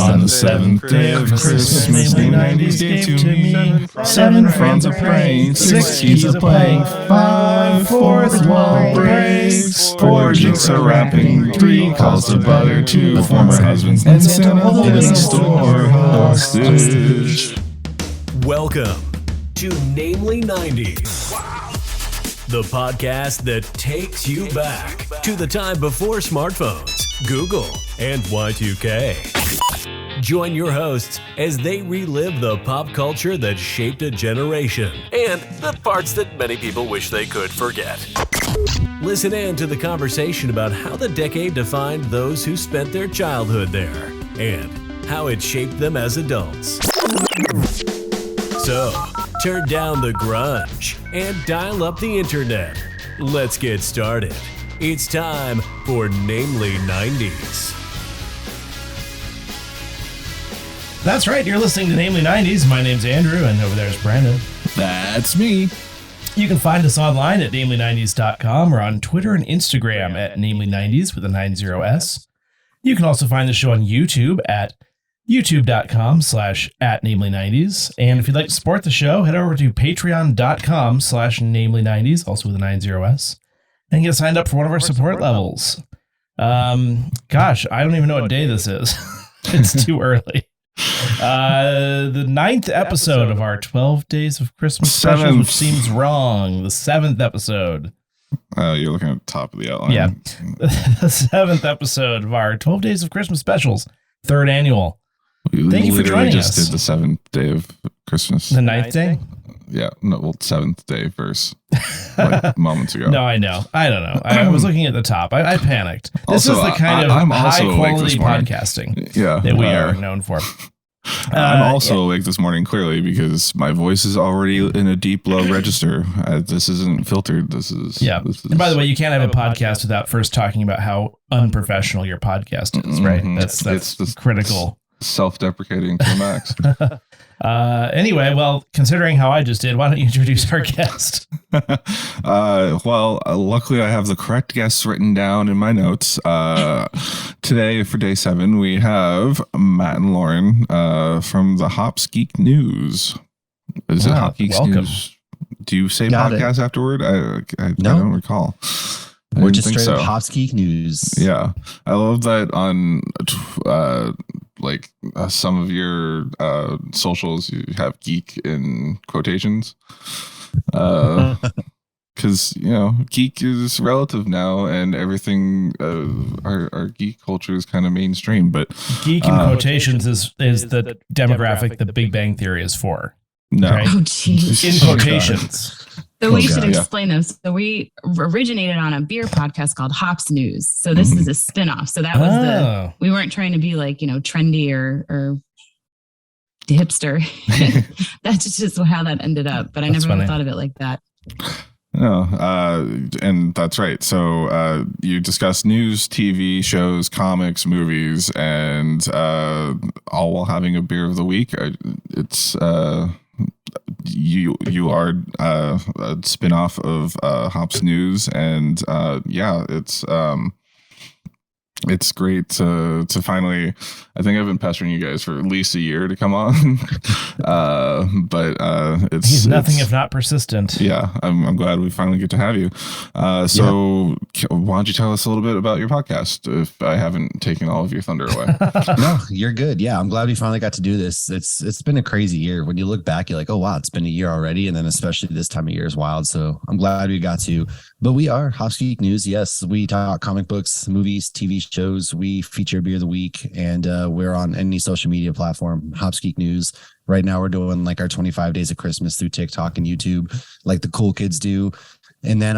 On the seventh day of Christmas, namely 90s gave to me 7 friends are praying, 6 keys are playing, 5 fourth wall breaks, 4 jinx are rapping, 3 calls to butter, 2 former husbands, and Santa holding store hostage. Welcome to Namely 90s, the podcast that takes you back to the time before smartphones, Google, and Y2K. Join your hosts as they relive the pop culture that shaped a generation and the parts that many people wish they could forget. Listen in to the conversation about how the decade defined those who spent their childhood there and how it shaped them as adults. So, turn down the grunge and dial up the internet. Let's get started. It's time for Namely 90s. That's right, you're listening to Namely 90s. My name's Andrew, and over there's Brandon. That's me. You can find us online at namely90s.com or on Twitter and Instagram at namely90s with a 90s. You can also find the show on YouTube at youtube.com/@namely90s. And if you'd like to support the show, head over to patreon.com/namely90s, also with a 90s, and get signed up for one of our support levels. Gosh, I don't even know what day this is. It's too early. The 9th episode of our 12 Days of Christmas special, which seems wrong. The 7th episode. Oh, you're looking at the top of the outline. Yeah. The 7th episode of our 12 Days of Christmas specials, 3rd annual. Thank you for joining us. Just did the 7th day of Christmas. The 9th day? Yeah, no, well, 7th day verse, like moments ago. No, I know. I don't know. I was looking at the top. I panicked. This Also, is the kind I'm of also high-quality awake podcasting that we are known for. I'm also awake this morning, clearly, because my voice is already in a deep, low register. This isn't filtered. This is... And by the way, you can't have a podcast without first talking about how unprofessional your podcast is, right? That's critical. Self-deprecating to the max. Anyway, well, considering how I just did, why don't you introduce our guest? Luckily I have the correct guests written down in my notes. Today for day 7, we have Matt and Lauren from the hopsgeeknews. Is it hopsgeeknews? Do you say Got podcast afterward? I don't recall. We're just straight up hopsgeeknews. Yeah. I love that on some of your socials you have geek in quotations. Because geek is relative now, and everything our geek culture is kind of mainstream. But geek in quotations is the demographic the Big Bang Theory is for. No, right? Oh, geez. In quotations. So we should explain this. So we originated on a beer podcast called Hops News. So this is a spinoff. So that was we weren't trying to be like, trendy or hipster. That's just how that ended up. But I never really thought of it like that. No, and that's right. So you discuss news, TV shows, comics, movies, and all while having a beer of the week. It's you are a spin-off of Hops News, and it's great to finally. I think I've been pestering you guys for at least a year to come on, but he's nothing if not persistent. Yeah, I'm glad we finally get to have you. Why don't you tell us a little bit about your podcast? If I haven't taken all of your thunder away. No, you're good. Yeah, I'm glad we finally got to do this. It's been a crazy year. When you look back, you're like, oh wow, it's been a year already, and then especially this time of year is wild. So I'm glad we got to. But we are Hops Geek News. Yes, we talk comic books, movies, TV shows. We feature beer of the week, and we're on any social media platform, Hops Geek News. Right now, we're doing like our 25 days of Christmas through TikTok and YouTube, like the cool kids do. And then,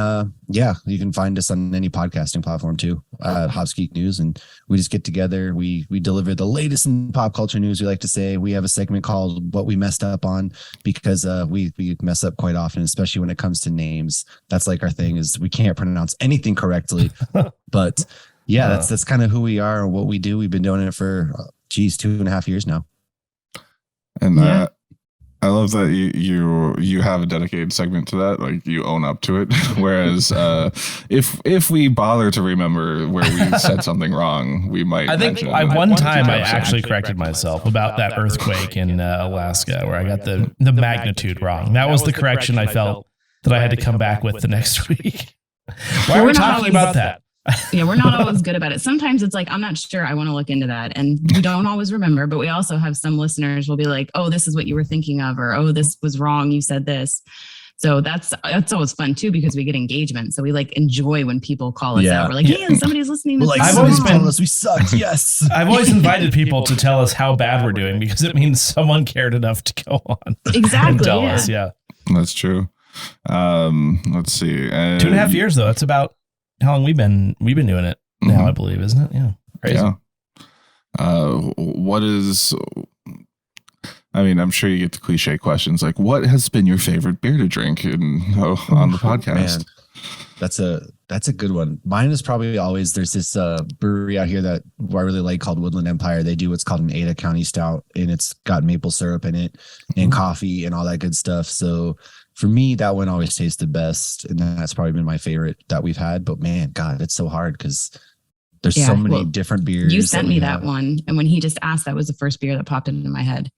you can find us on any podcasting platform too, Hops Geek News. And we just get together. We deliver the latest in pop culture news. We like to say we have a segment called What We Messed Up On, because we mess up quite often, especially when it comes to names. That's like our thing, is we can't pronounce anything correctly. But yeah, that's kind of who we are and what we do. We've been doing it for 2.5 years now. And I love that you have a dedicated segment to that. Like you own up to it. Whereas if we bother to remember where we said something wrong, we might. I think one time I actually corrected myself about that earthquake in Alaska where I got the magnitude wrong. That was the correction I felt that I had to come back with the next week. Why are we talking about that? Yeah, we're not always good about it. Sometimes it's like, I'm not sure. I want to look into that. And we don't always remember, but we also have some listeners will be like, oh, this is what you were thinking of, or, oh, this was wrong. You said this. So that's always fun too, because we get engagement. So we like enjoy when people call us out. We're like, hey, somebody's listening. Like, I've always told us we sucked. Yes. I've always invited people to tell us how bad we're doing because it means someone cared enough to go on. Exactly. And tell us. Yeah. That's true. Let's see. 2.5 years though. That's about how long we've been doing it now, I believe, isn't it? Yeah. Crazy. Yeah. What is, I mean, I'm sure you get the cliche questions like, what has been your favorite beer to drink on the podcast? Man, that's a good one. Mine is probably always, there's this brewery out here that I really like called Woodland Empire. They do what's called an Ada County Stout, and it's got maple syrup in it and coffee and all that good stuff. So for me, that one always tastes the best, and that's probably been my favorite that we've had. But man, God, it's so hard because there's so many different beers. You sent me that one, and when he just asked, that was the first beer that popped into my head.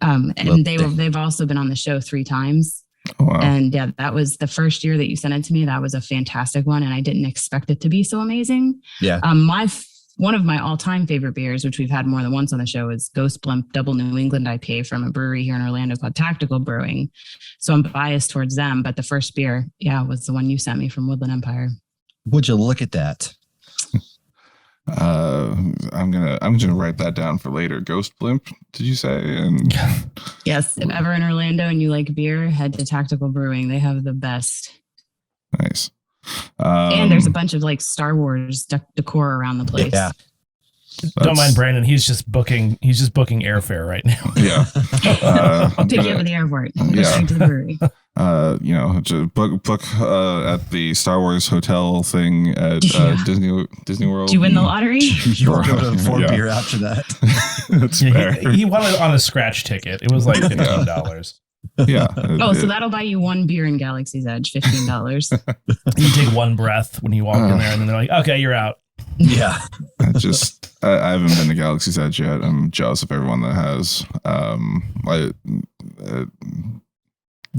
And they've also been on the show 3 times. Oh, wow. And yeah, that was the first year that you sent it to me. That was a fantastic one, and I didn't expect it to be so amazing. Yeah. One of my all-time favorite beers, which we've had more than once on the show, is Ghost Blimp Double New England IPA from a brewery here in Orlando called Tactical Brewing. So I'm biased towards them, but the first beer, was the one you sent me from Woodland Empire. Would you look at that? I'm gonna write that down for later. Ghost Blimp, did you say? And yes, if ever in Orlando and you like beer, head to Tactical Brewing. They have the best. Nice. And there's a bunch of like Star Wars decor around the place. Yeah. Don't mind Brandon. He's just booking airfare right now. Yeah. I'll pick you up with the airport. Go straight to the brewery. Just book at the Star Wars hotel thing at Disney World. Do you win the lottery? You won't go to afford beer after that. That's fair. He won it on a scratch ticket. It was like $15. Yeah. So that'll buy you one beer in Galaxy's Edge, $15. You take one breath when you walk in there, and then they're like, "Okay, you're out." Yeah. I haven't been to Galaxy's Edge yet. I'm jealous of everyone that has.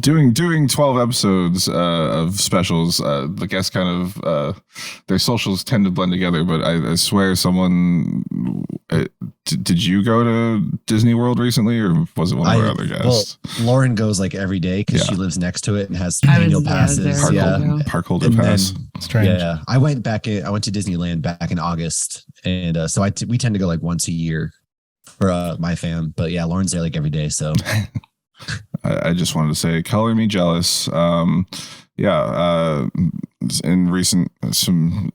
Doing 12 episodes of specials, the guests kind of their socials tend to blend together, but I swear someone did you go to Disney World recently, or was it one of our other guests? Well, Lauren goes like every day because she lives next to it and has annual passes. Park holder pass. Strange. Yeah, I went to Disneyland back in August, and so we tend to go like once a year for my fam. But yeah, Lauren's there like every day, so. I just wanted to say, color me jealous. In some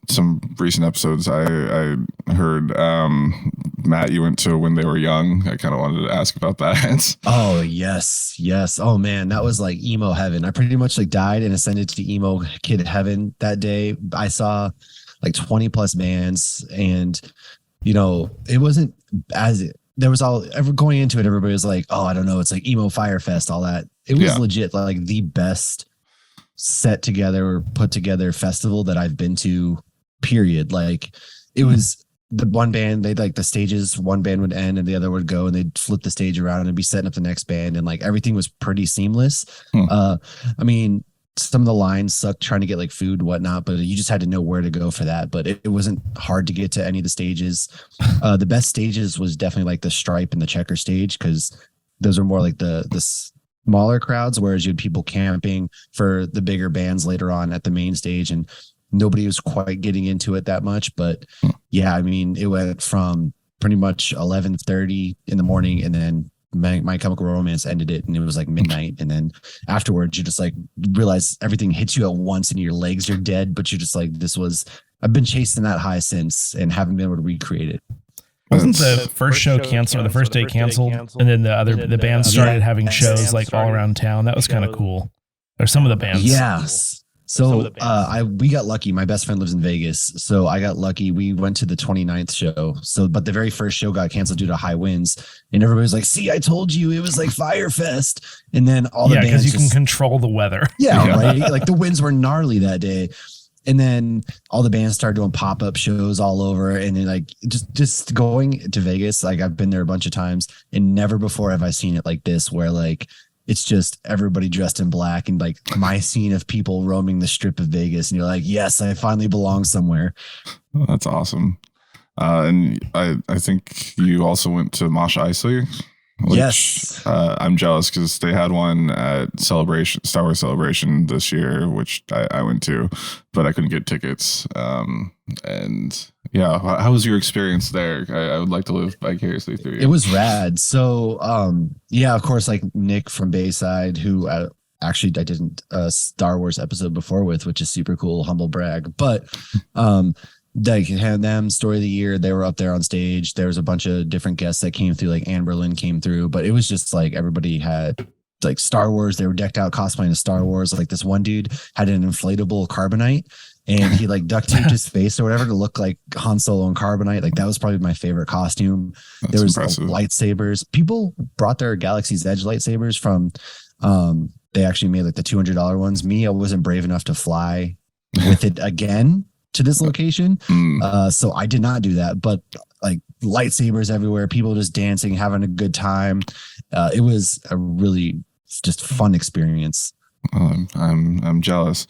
recent episodes, I heard Matt, you went to When They Were Young. I kind of wanted to ask about that. Oh yes. Oh man, that was like emo heaven. I pretty much like died and ascended to emo kid heaven that day. I saw like 20 plus bands, and it wasn't as. There was going into it, everybody was like, oh, I don't know. It's like emo Fire Fest, all that. It was legit like the best set together or put together festival that I've been to, period. Like it was the one band, they'd like the stages, one band would end and the other would go, and they'd flip the stage around and be setting up the next band. And like everything was pretty seamless. I mean, some of the lines sucked trying to get like food and whatnot, but you just had to know where to go for that. But it wasn't hard to get to any of the stages. The best stages was definitely like the Stripe and the Checker stage, because those are more like the smaller crowds, whereas you had people camping for the bigger bands later on at the main stage, and nobody was quite getting into it that much. But yeah, I mean, it went from pretty much 11:30 in the morning, and then My Chemical Romance ended it, and it was like midnight. And then afterwards, you just like realize everything hits you at once and your legs are dead, but you're just like, I've been chasing that high since and haven't been able to recreate it. Wasn't the first show canceled, or the first day canceled, and then the bands started having shows like all around town? That was kind of cool. Or some of the bands. Yes. So we got lucky. My best friend lives in Vegas, so I got lucky. We went to the 29th show. But the very first show got canceled due to high winds, and everybody's like, "See, I told you it was like Fire Fest." And then all the bands, because you can control the weather. Yeah, right. Like the winds were gnarly that day. And then all the bands started doing pop-up shows all over, and then like just going to Vegas. Like I've been there a bunch of times, and never before have I seen it like this, where like it's just everybody dressed in black and like my scene of people roaming the strip of Vegas. And you're like, yes, I finally belong somewhere. Oh, that's awesome. And I think you also went to Mosh Eisley. Yes. I'm jealous because they had one at Star Wars Celebration this year, which I went to, but I couldn't get tickets. And yeah, how was your experience there? I would like to live vicariously through you. It was rad. So yeah, of course, like Nick from Bayside, who actually I did a Star Wars episode before with, which is super cool, humble brag. But they had them story of the year. They were up there on stage. There was a bunch of different guests that came through, like Anne Boleyn came through, but it was just like everybody had like Star Wars. They were decked out cosplaying as Star Wars. Like this one dude had an inflatable carbonite, and he like duct taped his face or whatever to look like Han Solo and carbonite. Like that was probably my favorite costume. That's there was impressive. lightsabers. People brought their Galaxy's Edge lightsabers from they actually made like the $200 ones. Me, I wasn't brave enough to fly with it again to this location. So I did not do that, but like lightsabers everywhere, people just dancing, having a good time. It was a really just fun experience. I'm jealous.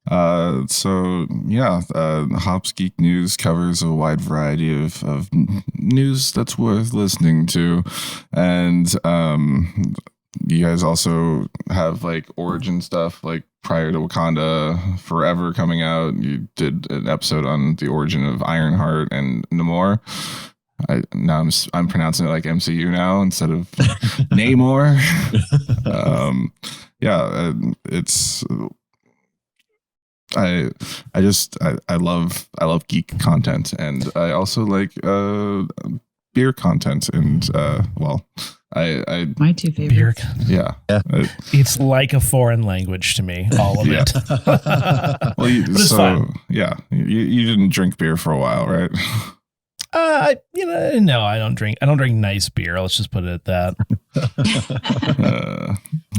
So yeah, Hops Geek News covers a wide variety of news that's worth listening to. And you guys also have like origin stuff, like prior to Wakanda Forever coming out. You did an episode on the origin of Ironheart and Namor. I'm pronouncing it like MCU now instead of Namor. Yeah, it's I love geek content, and I also like beer content, and my two favorites. Yeah. It's like a foreign language to me, all of it. Well, it's fun. Yeah, you didn't drink beer for a while, right? No, I don't drink nice beer. Let's just put it at that.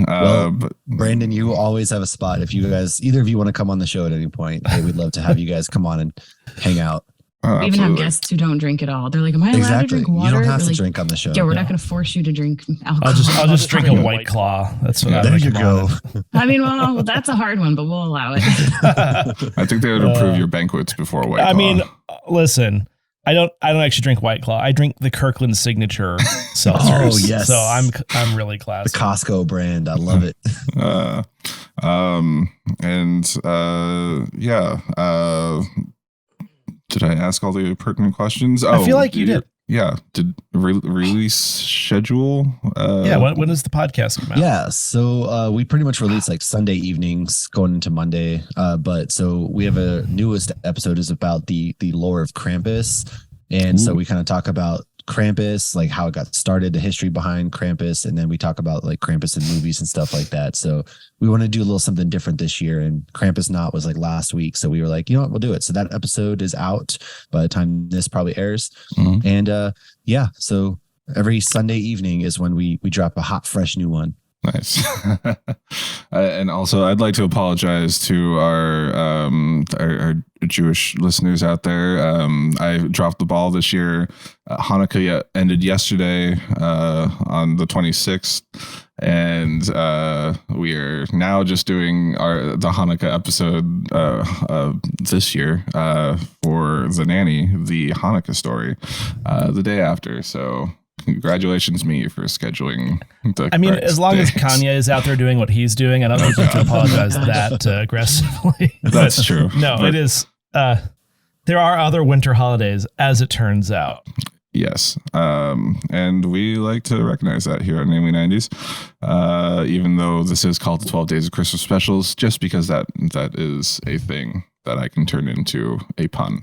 But Brandon, you always have a spot. If you guys, either of you want to come on the show at any point, hey, we'd love to have you guys come on and hang out. We even have guests who don't drink at all. They're like, am I allowed to drink water? You don't have to drink on the show. Yeah, we're not going to force you to drink alcohol. I'll just drink a White Claw. That's what there you go. I mean, well, that's a hard one, but we'll allow it. I think they would approve your banquets before White Claw. I mean, listen, I don't actually drink White Claw. I drink the Kirkland Signature seltzers. Oh yes. So I'm really classy. The Costco brand. I love it. Did I ask all the pertinent questions? I feel like you did. Yeah. Did release schedule? When does the podcast come out? Yeah. So we pretty much release like Sunday evenings going into Monday. But so we have a newest episode is about the lore of Krampus. And so we kind of talk about Krampus, like how it got started, the history behind Krampus, and then we talk about like Krampus in movies and stuff like that. So we want to do a little something different this year, and Krampus Not was like last week, so we were like, you know what, we'll do it. So that episode is out by the time this probably airs. And so every Sunday evening is when we drop a hot, fresh new one. Nice. And also, I'd like to apologize to our Jewish listeners out there. I dropped the ball this year. Hanukkah ended yesterday on the 26th, and we are now just doing the Hanukkah episode this year for the Nanny, the Hanukkah Story, the day after. So congratulations me for scheduling as long as Kanye is out there doing what he's doing, I don't think you have to apologize that aggressively. That's true. No, it is. There are other winter holidays, as it turns out. Yes. And we like to recognize that here on Namely 90s, even though this is called the 12 Days of Christmas Specials, just because that is a thing that I can turn into a pun.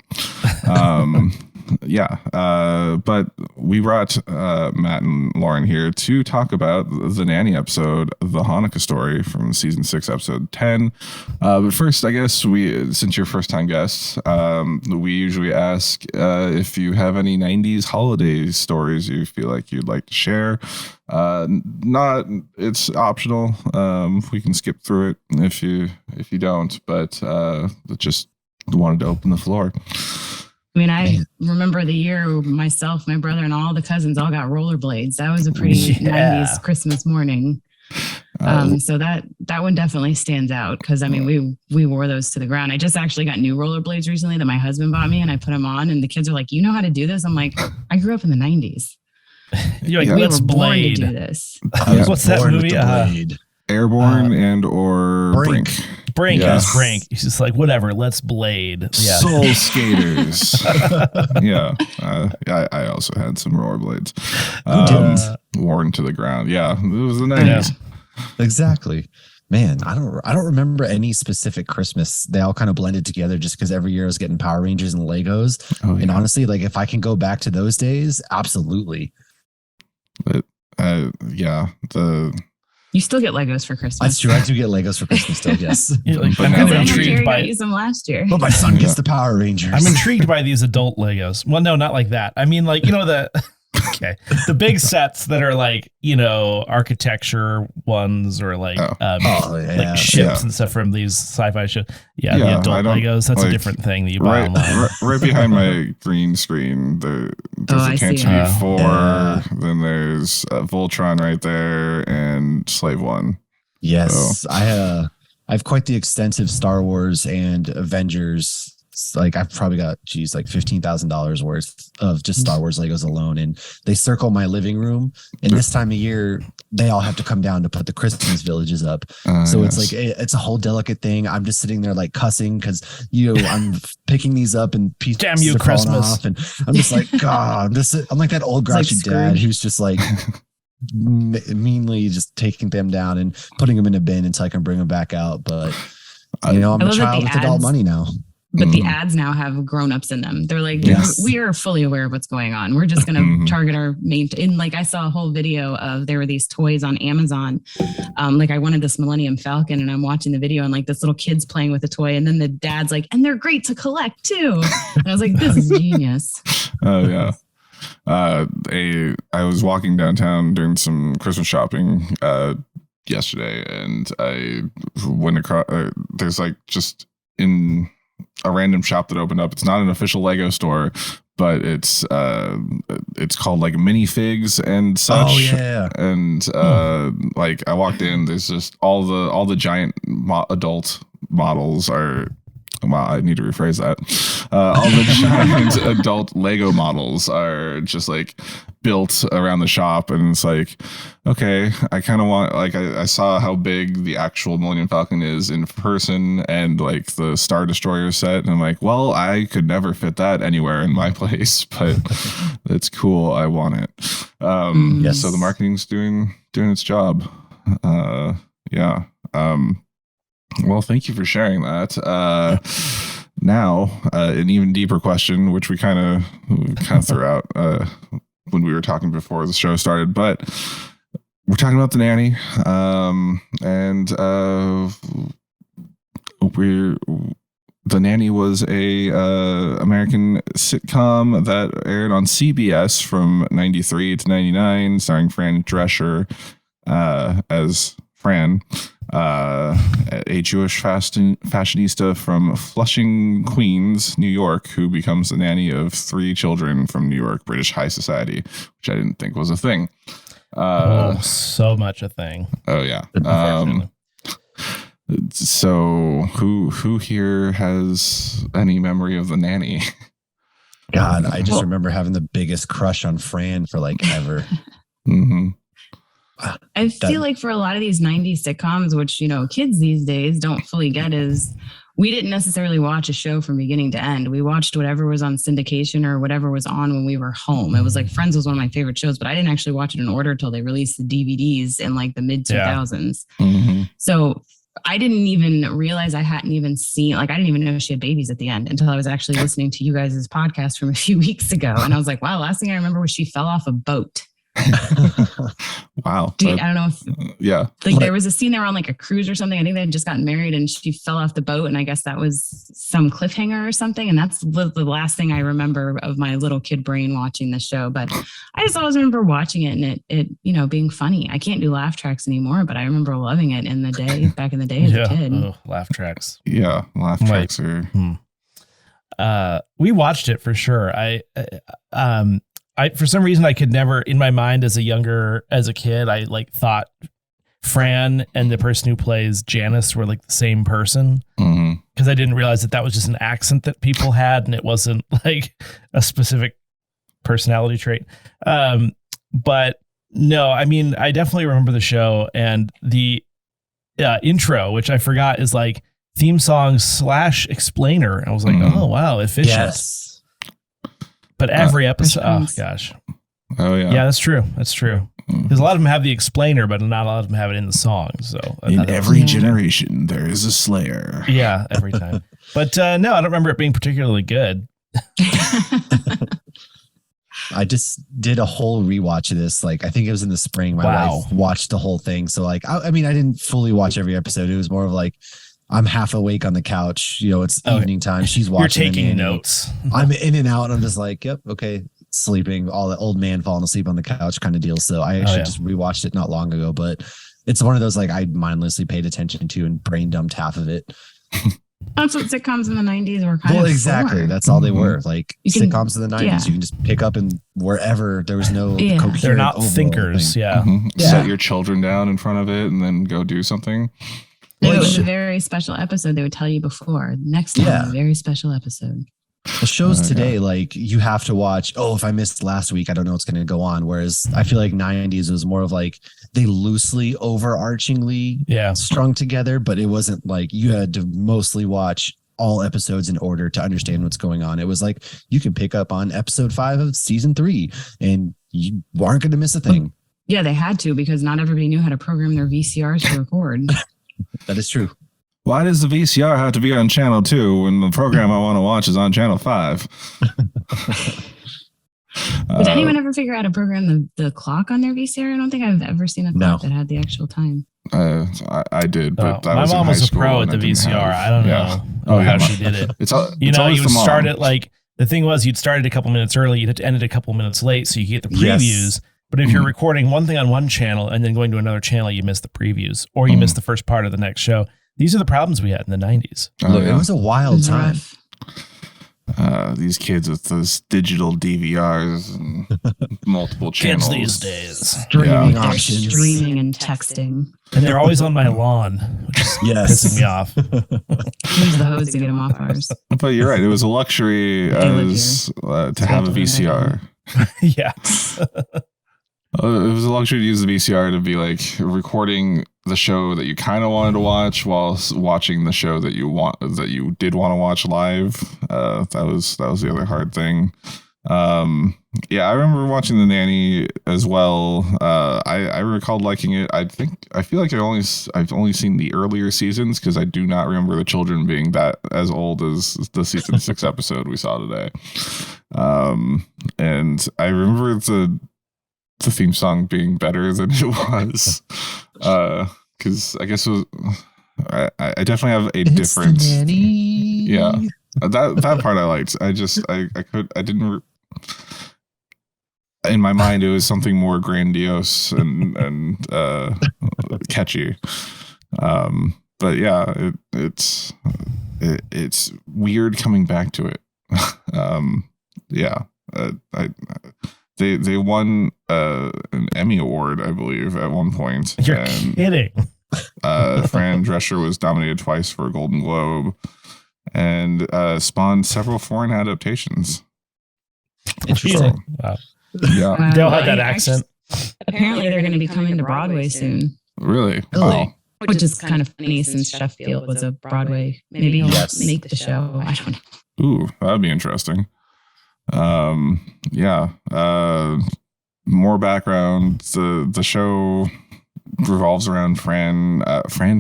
But we brought Matt and Lauren here to talk about the Nanny episode, the Hanukkah Story from season 6, episode 10. But first, I guess since you're first time guests, we usually ask if you have any 90s holiday stories you feel like you'd like to share. It's optional. We can skip through it if you don't, but just wanted to open the floor. I mean, I remember the year myself, my brother, and all the cousins all got rollerblades. That was a pretty 90s Christmas morning. So that one definitely stands out because I mean we wore those to the ground. I just actually got new rollerblades recently that my husband bought me, and I put them on, and the kids are like, "You know how to do this?" I'm like, "I grew up in the 90s. You're like, we let's were born blade. to do this." What's that movie? Airborne and or Brink. Brink. Yes. It was Brink. He's just like, whatever, let's blade. Yeah. Soul skaters. I also had some rollerblades. Worn to the ground. Yeah, it was the 90s. Exactly. Man, I don't remember any specific Christmas. They all kind of blended together just because every year I was getting Power Rangers and Legos. And honestly, like if I can go back to those days, absolutely. But you still get Legos for Christmas. That's true. I do get Legos for Christmas still, yes. I'm kind of intrigued by got you some last year. But my son gets the Power Rangers. I'm intrigued by these adult Legos. Well, no, not like that. I mean, like, the big sets that are like, architecture ones or like like ships and stuff from these sci-fi shows. Yeah, the adult Legos, that's a different thing that you buy online. Right behind my green screen, there's a Canton 4, then there's Voltron right there, and Slave One. Yes, so. I have quite the extensive Star Wars and Avengers. Like I've probably got like $15,000 worth of just Star Wars Legos alone, and they circle my living room. And this time of year, they all have to come down to put the Christmas villages up. So it's like it's a whole delicate thing. I'm just sitting there like cussing because I'm picking these up and pieces damn you, are falling Christmas off, and I'm just like God. I'm like that old grouchy dad who's just like meanly just taking them down and putting them in a bin until I can bring them back out. But I'm a child with adult money now. But the ads now have grown-ups in them. They're like, we are fully aware of what's going on. We're just going to target our main. And like I saw a whole video of there were these toys on Amazon. Like I wanted this Millennium Falcon, and I'm watching the video, and like this little kid's playing with the toy, and then the dad's like, and they're great to collect too. And I was like, this is genius. Oh yeah. I was walking downtown doing some Christmas shopping yesterday, and I went across. There's like just in a random shop that opened up. It's not an official Lego store, but it's called like Minifigs and such. Oh yeah. And like I walked in, there's just all the giant adult models are. Wow, I need to rephrase that. All the giant adult Lego models are just like built around the shop, and it's like, okay, I kind of want, like, I saw how big the actual Millennium Falcon is in person, and like the Star Destroyer set, and I'm like, well, I could never fit that anywhere in my place, but it's cool. I want it. Yes. So the marketing's doing its job. Yeah. Well, thank you for sharing that. Now, an even deeper question, which we kind of threw out when we were talking before the show started, but we're talking about the Nanny, and the Nanny was a American sitcom that aired on CBS from 93 to 99, starring Fran Drescher as Fran. A Jewish fashionista from Flushing, Queens, New York, who becomes the nanny of 3 children from New York British high society, which I didn't think was a thing. So much a thing. Oh yeah. So who here has any memory of the Nanny? God, I just remember having the biggest crush on Fran for like ever. Mm-hmm. I feel like for a lot of these 90s sitcoms, which, kids these days don't fully get, is we didn't necessarily watch a show from beginning to end. We watched whatever was on syndication or whatever was on when we were home. It was like Friends was one of my favorite shows, but I didn't actually watch it in order until they released the DVDs in like the mid 2000s. Mm-hmm. So I didn't even realize I hadn't even seen, like, I didn't even know she had babies at the end until I was actually listening to you guys' podcast from a few weeks ago. And I was like, wow, last thing I remember was she fell off a boat. Wow. I don't know if yeah. Like there was a scene they were on like a cruise or something. I think they had just gotten married and she fell off the boat. And I guess that was some cliffhanger or something. And that's the last thing I remember of my little kid brain watching the show. But I just always remember watching it and it being funny. I can't do laugh tracks anymore, but I remember loving it back in the day as a kid. Oh, laugh tracks. Yeah. Laugh tracks are. We watched it for sure. I for some reason I could never in my mind as a kid, I like thought Fran and the person who plays Janice were like the same person. Because I didn't realize that was just an accent that people had and it wasn't like a specific personality trait. But no, I mean, I definitely remember the show and the intro, which I forgot is like theme song / explainer. I was like, oh wow, efficient. Yes. But every episode, oh gosh. Oh yeah. Yeah, that's true. That's true. Because a lot of them have the explainer, but not a lot of them have it in the song. So in every generation, there is a Slayer. Yeah, every time. But no, I don't remember it being particularly good. I just did a whole rewatch of this. Like, I think it was in the spring. My wife watched the whole thing. So like, I mean, I didn't fully watch every episode. It was more of like, I'm half awake on the couch. It's evening time. She's watching. You're taking notes. I'm in and out. And I'm just like, yep, okay, sleeping. All the old man falling asleep on the couch kind of deal. So I actually just rewatched it not long ago. But it's one of those like I mindlessly paid attention to and brain dumped half of it. That's what sitcoms in the 90s were kind of exactly. for. That's all they were. Like sitcoms in the 90s, yeah. you can just pick up and wherever there was no coherent They're not thinkers. thing. Yeah. Set your children down in front of it and then go do something. If it was a very special episode, they would tell you before. Next time, a very special episode. The shows today, like you have to watch, if I missed last week, I don't know what's going to go on. Whereas I feel like 90s was more of like they loosely, overarchingly strung together, but it wasn't like you had to mostly watch all episodes in order to understand what's going on. It was like you can pick up on episode 5 of season 3 and you aren't going to miss a thing. Yeah, they had to because not everybody knew how to program their VCRs to record. That is true. Why does the VCR have to be on channel 2 when the program I want to watch is on channel 5? Did anyone ever figure out how to program the clock on their VCR? I don't think I've ever seen a clock that had the actual time. I did, but my mom was a pro at the VCR. I don't know how she did it. You would start it like the thing was you'd start it a couple minutes early, you'd have to end it a couple minutes late so you get the previews. Yes. But if you're recording one thing on one channel and then going to another channel, you miss the previews or you miss the first part of the next show. These are the problems we had in the 90s. Look, it was a wild time. These kids with those digital DVRs and multiple channels. Kids these days. Streaming options. Streaming and texting. And they're always on my lawn, which is pissing me off. Use the hose to get them off ours. But you're right. It was a luxury to have a VCR. Yeah. It was a luxury to use the VCR to be like recording the show that you kind of wanted to watch while watching the show that you did want to watch live. That was the other hard thing. I remember watching the Nanny as well. I recalled liking it. I feel like I've only seen the earlier seasons because I do not remember the children being that as old as the season 6 episode we saw today. And I remember the theme song being better than it was, because I guess it was, I definitely have a different. Yeah, that part I liked. I didn't. In my mind, it was something more grandiose and catchy. But yeah, it's weird coming back to it. They won an Emmy Award, I believe, at one point. You're kidding. Fran Drescher was nominated twice for a Golden Globe and spawned several foreign adaptations. Interesting. Wow. Yeah. They'll have that accent. Apparently, they're going to be coming to Broadway soon. Really? Oh. Which is kind of funny since Sheffield was a Broadway. Maybe he'll make the show. I don't know. Ooh, that'd be interesting. More background. The show revolves around Fran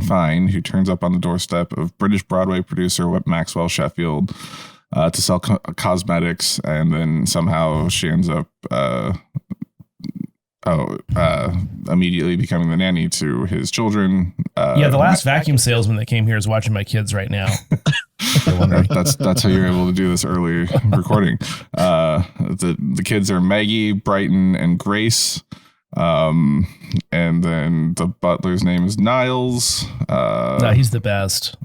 Fine, who turns up on the doorstep of British Broadway producer Maxwell Sheffield to sell cosmetics, and then somehow she ends up immediately becoming the nanny to his children. The last vacuum salesman that came here is watching my kids right now. That's how you're able to do this early recording. The kids are Maggie, Brighton, and Grace. And then the butler's name is Niles. He's the best.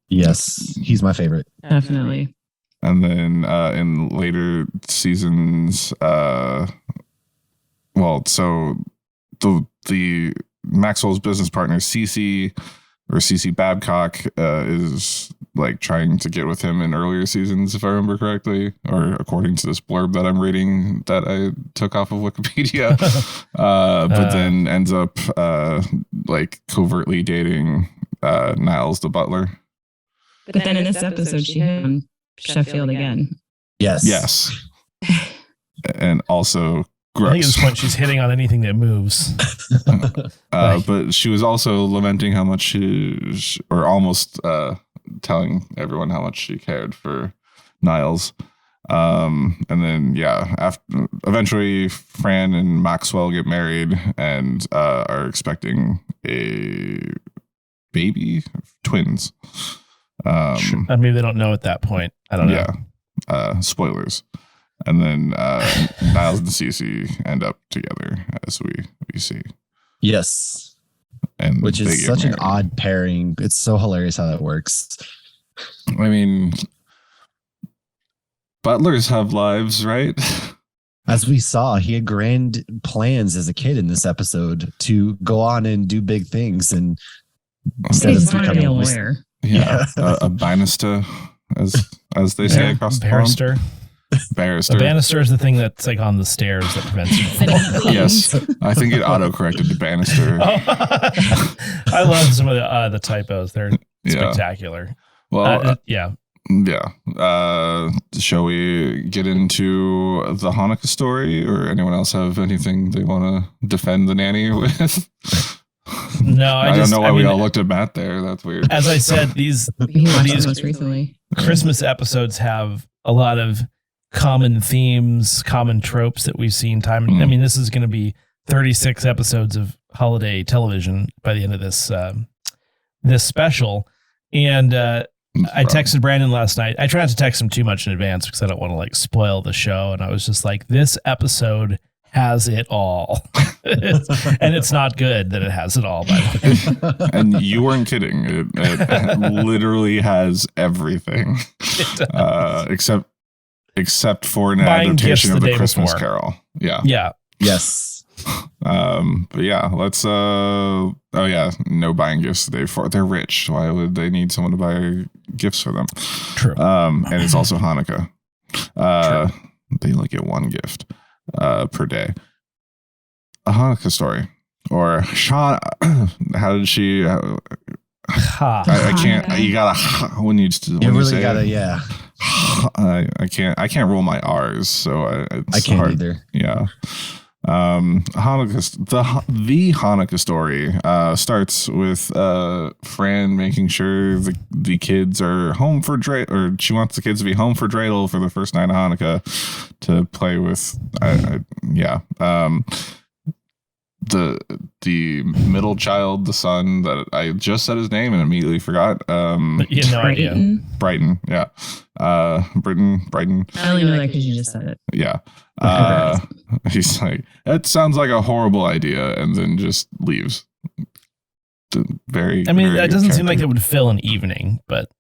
Yes, he's my favorite. Definitely. And then in later seasons, so the Maxwell's business partner Cece Babcock is like trying to get with him in earlier seasons, if I remember correctly, or according to this blurb that I'm reading that I took off of Wikipedia. But then ends up like covertly dating Niles the butler. But then in this episode, she hit on Sheffield again. Yes. And also gross. I think at this point she's hitting on anything that moves. But she was also lamenting how much or almost telling everyone how much she cared for Niles. And then, eventually Fran and Maxwell get married and are expecting a baby, twins. Maybe they don't know at that point. I don't know. Yeah. Spoilers. And then Niles and Cece end up together, as we see. Yes. And which is such an odd pairing. It's so hilarious how that works. I mean, butlers have lives, right? As we saw, he had grand plans as a kid in this episode to go on and do big things. And instead of becoming a lawyer. Yeah. A banister, as they say across the pond. Barrister. A banister is the thing that's like on the stairs that prevents you from falling. Yes, I think it auto-corrected to banister. I love some of the typos. They're spectacular. Well, yeah. Shall we get into the Hanukkah story, or anyone else have anything they want to defend the nanny with? No, I don't know why we all looked at Matt there. That's weird. As I said, these most recently Christmas episodes have a lot of common themes, common tropes that we've seen time. I mean, this is going to be 36 episodes of holiday television by the end of this this special. And I texted Brandon last night. I tried to text him too much in advance because I don't want to like spoil the show. And I was just like, this episode has it all. And it's not good that it has it all, by the way. And you weren't kidding. It literally has everything. Except for an adaptation of the Christmas Carol. Yeah. Yeah. Yes. But yeah, let's no buying gifts today they're rich. Why would they need someone to buy gifts for them? True. And it's also Hanukkah. They only get one gift per day. A Hanukkah story. Or Sean, how did she I can't. You gotta when you really say gotta. it, Yeah. I can't roll my R's, so I can't hard. either. Yeah. Hanukkah, the Hanukkah story starts with Fran making sure the kids are home for or she wants the kids to be home for dreidel for the first night of Hanukkah to play with. The middle child, the son that I just said his name and immediately forgot. You had no idea. Brighton, yeah. Brighton. I only know that because you just said it. Yeah. He's like, that sounds like a horrible idea, and then just leaves. That doesn't seem like it would fill an evening, but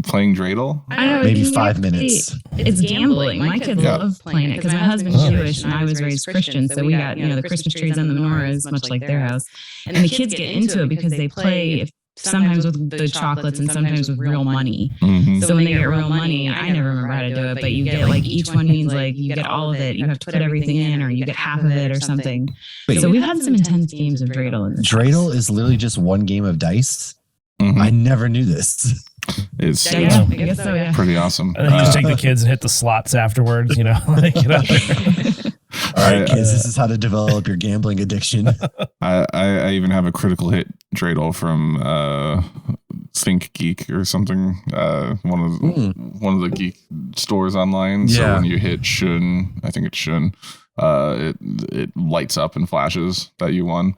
playing dreidel? I know, maybe 5 minutes. It's gambling. My kids love playing it because my husband's Jewish and I was raised Christian. So we got, the Christmas trees and the menorahs, much like their house. And the kids get into it because they play sometimes with the chocolates and sometimes with real money. Mm-hmm. So when they get real money, I never remember how to do it, but you get like each one means like you get all of it. You have to put everything in or you get half of it or something. Wait, so we've had some intense games of dreidel in this Dreidel house. is literally just one game of dice. Mm-hmm. I never knew this. It's I guess so, yeah. pretty awesome. And then you just take the kids and hit the slots afterwards, right, kids, this is how to develop your gambling addiction. I even have a critical hit dreidel from Think Geek or something. One of the geek stores online. So when you hit Shun, I think it's Shun, it lights up and flashes that you won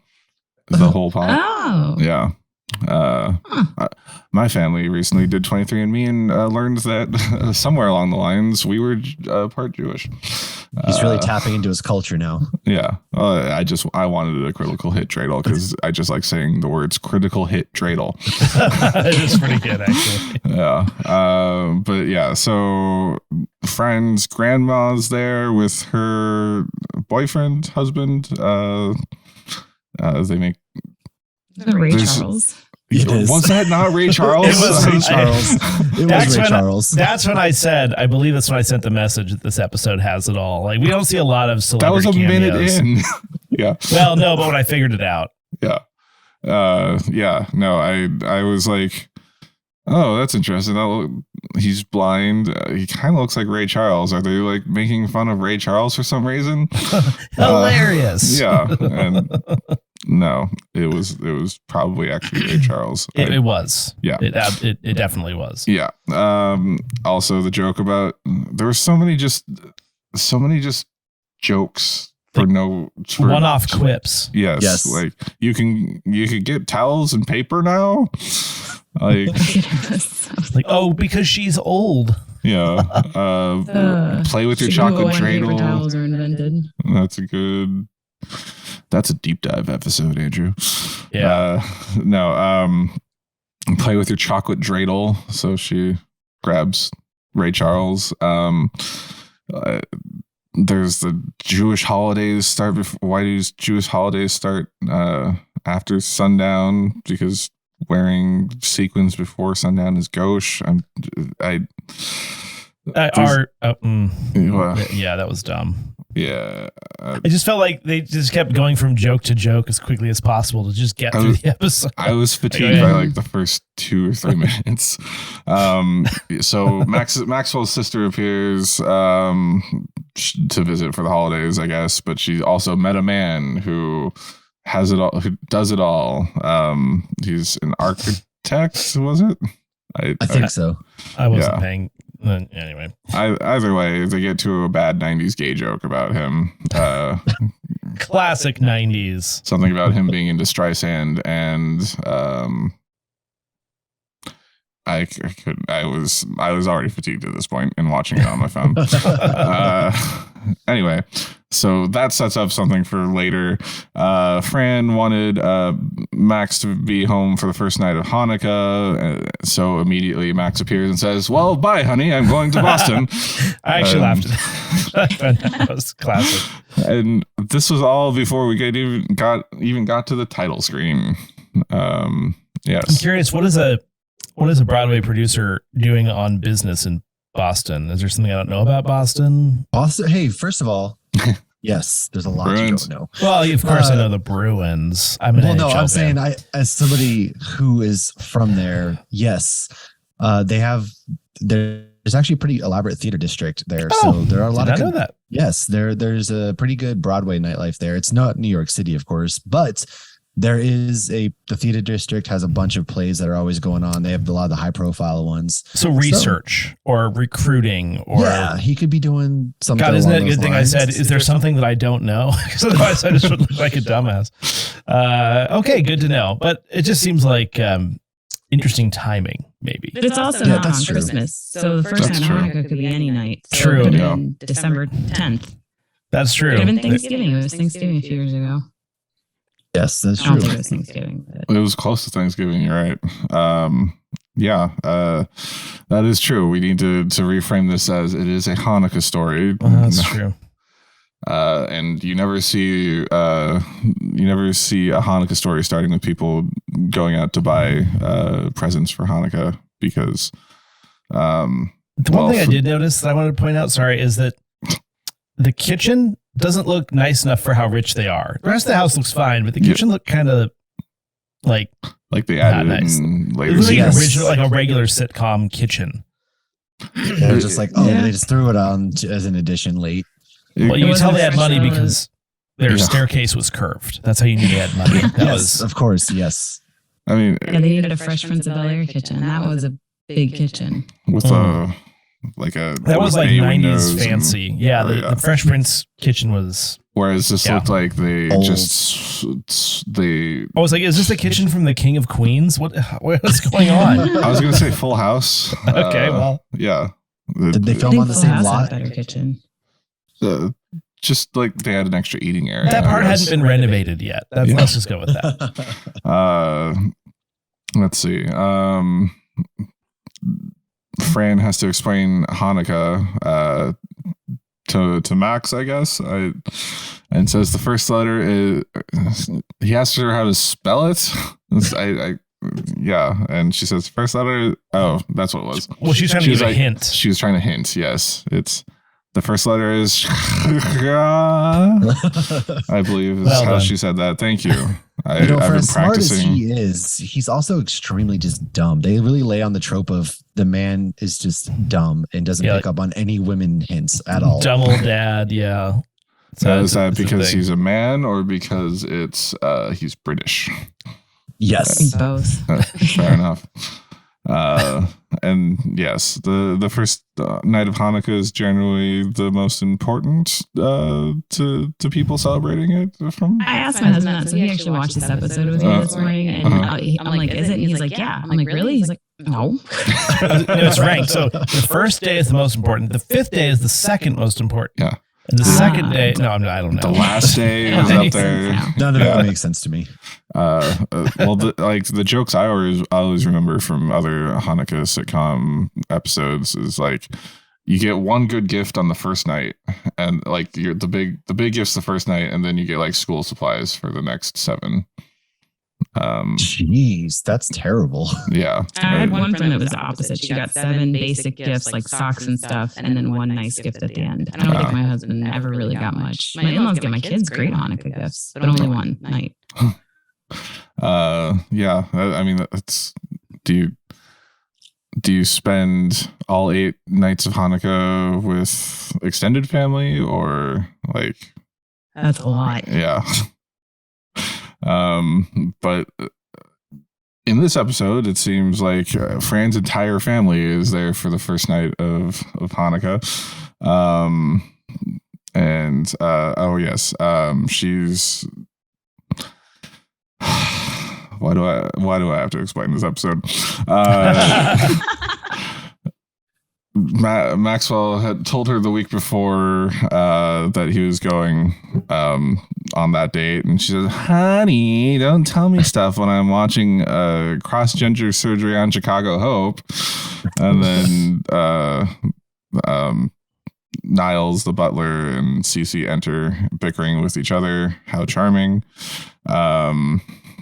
the whole pot. Oh. Yeah. My family recently did 23andMe and learned that somewhere along the lines we were part Jewish. He's really tapping into his culture now. Yeah. I wanted a critical hit dreidel because I just like saying the words critical hit dreidel. It is pretty good, actually. Yeah. But yeah, so friend's grandma's there with her boyfriend, husband. They make Ray Charles. Was that not Ray Charles? It was Ray Charles. It was Ray Charles. That's when I said, I believe that's when I sent the message that this episode has it all. Like, we don't see a lot of celebrity That was a cameos. minute in. Yeah. Well, no, but when I figured it out. Yeah. No, I was like, oh, that's interesting. He's blind. He kind of looks like Ray Charles. Are they like making fun of Ray Charles for some reason? Hilarious. Yeah. And no, it was probably actually Ray Charles. It was. Yeah. It definitely was. Yeah. Also the joke about there were so many just jokes for one-off quips. Yes. Like you could get towels and paper now. Like oh, because she's old. Yeah. Play with your chocolate dreidel. Towels are invented. That's a deep dive episode, Andrew. Yeah. Play with your chocolate dreidel. So she grabs Ray Charles. There's the Jewish holidays start before. Why do Jewish holidays start after sundown? Because wearing sequins before sundown is gauche. Yeah, that was dumb. Yeah. I just felt like they just kept going from joke to joke as quickly as possible to just get through the episode. I was fatigued by like the first 2 or 3 minutes. So Maxwell's sister appears to visit for the holidays, I guess, but she also met a man who has it all, who does it all. He's an architect, was it? I think so. I wasn't paying. Anyway, either way, they get to a bad 90s gay joke about him. Classic 90s. Something about him being into Streisand, and I was already fatigued at this point and watching it on my phone. Anyway, so that sets up something for later. Fran wanted Max to be home for the first night of Hanukkah, so immediately Max appears and says, "Well, bye, honey. I'm going to Boston." I actually laughed at that. That was classic. And this was all before we even got to the title screen. Yes. I'm curious, what is a Broadway producer doing on business in Boston? Is there something I don't know about Boston? Boston. Hey, first of all, yes, there's a lot Bruins. you don't know. Well, of course I know the Bruins. I'm an NHL fan. saying as somebody who is from there, yes, they have. There's actually a pretty elaborate theater district there, so there are a lot of. I know that. Yes, there's a pretty good Broadway nightlife there. It's not New York City, of course, but there is the theater district has a bunch of plays that are always going on. They have a lot of the high profile ones. So research or recruiting or he could be doing something. God, isn't that a good thing I said? Is there something that I don't know? Because otherwise I just would look like a dumbass. Okay, good to know. But it just seems like interesting timing, maybe. But it's also not on Christmas. So the first night of Hanukkah could be any night. So True. It could have been December 10th. That's true. It could have been Thanksgiving. It was Thanksgiving a few years ago. Yes, that's I don't true. think it was Thanksgiving. But. It was close to Thanksgiving. You're right. That is true. We need to reframe this as it is a Hanukkah story. That's true. And you never see a Hanukkah story starting with people going out to buy presents for Hanukkah because the one thing I did notice that I wanted to point out, is that the kitchen doesn't look nice enough for how rich they are. The rest of the house looks fine, but the kitchen looked kind of like they added nice. in later. It was like scenes. an original, like a regular sitcom kitchen. They're just like, they just threw it on as an addition late. Well, you can tell they had money Fresh because their staircase was curved. That's how you knew they had money. That was, of course, yes. I mean, Yeah, they needed a Fresh Prince of Bel-Air kitchen. That was a big kitchen. with Mm. that was like bay 90s windows fancy. Yeah, the Fresh Prince kitchen was. Whereas this looked like they Old. they. I was like, is this the kitchen from the King of Queens? What's going on? I was gonna say Full House. Okay, well. Yeah. Did they I film think on the Full same House had lot? a better kitchen. Just like they had an extra eating area. That part I guess. hadn't been renovated yet. Let's just go with that. Let's see. Fran has to explain Hanukkah to Max, I guess. And says the first letter is. He asked her how to spell it. Yeah, and she says first letter. Oh, that's what it was. Well, she's trying to give a hint. She was trying to hint. Yes, it's the first letter is. I believe is how she said that. Thank you. I've for been as smart as practicing. he is, he's also extremely just dumb. They really lay on the trope of the man is just dumb and doesn't pick up on any women hints at all. Dumb old dad, yeah. So is that because he's a man or because it's he's British? Yes, both. Fair enough. And yes, the first night of Hanukkah is generally the most important to people celebrating it. I asked my husband that, so he actually watched this episode with me this morning, and I'm like, "Is it?" And he's like, "Yeah." I'm like, "Really?" He's like, "No." It's ranked. So the first day is the most important. The fifth day is the second most important. Yeah. And the second day, I don't know. The last day is up there. None of that makes sense to me. Well, the jokes I always remember from other Hanukkah sitcom episodes is like you get one good gift on the first night, and like you're the big gift's the first night, and then you get like school supplies for the next 7. Jeez, that's terrible. Yeah, I had one friend that was the opposite. She got 7 basic gifts like socks and stuff, and then one nice gift at the end. I don't think my husband ever really got much. My in-laws get my kids great Hanukkah gifts, but only one night. Yeah. I mean, that's do you spend all 8 nights of Hanukkah with extended family or like? That's a lot. Yeah. But in this episode, it seems like Fran's entire family is there for the first night of Hanukkah. And oh yes, she's. Why do I have to explain this episode? Maxwell had told her the week before that he was going on that date, and she says, "Honey, don't tell me stuff when I'm watching cross-gender surgery on Chicago Hope." And then Niles, the butler, and Cece enter, bickering with each other. How charming.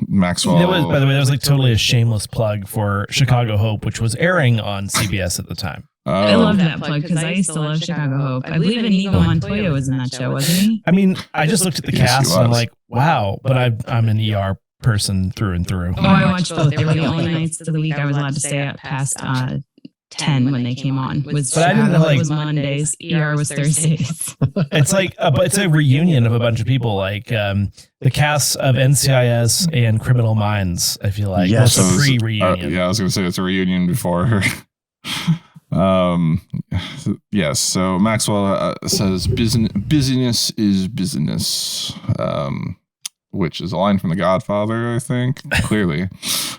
Maxwell. By the way, that was like totally a shameless plug for Chicago Hope, which was airing on CBS at the time. I love that plug because I used to love Chicago Hope. I believe Inigo Montoya was in that show, wasn't he? I mean, I just looked at the Yes, cast he and I'm was. like, wow, but I'm an ER person through and through. Oh, I watched both. They were the only nights of the week I was allowed to stay up past 10 when they came on. But I didn't know, Chicago like- was Mondays, ER was Thursdays. It's like, but it's a reunion of a bunch of people, like the cast of NCIS and Criminal Minds. I feel like Yes. it's a pre-reunion. Yeah, I was going to say it's a reunion before her. Yes. So Maxwell says busyness is business, which is a line from The Godfather, I think, clearly.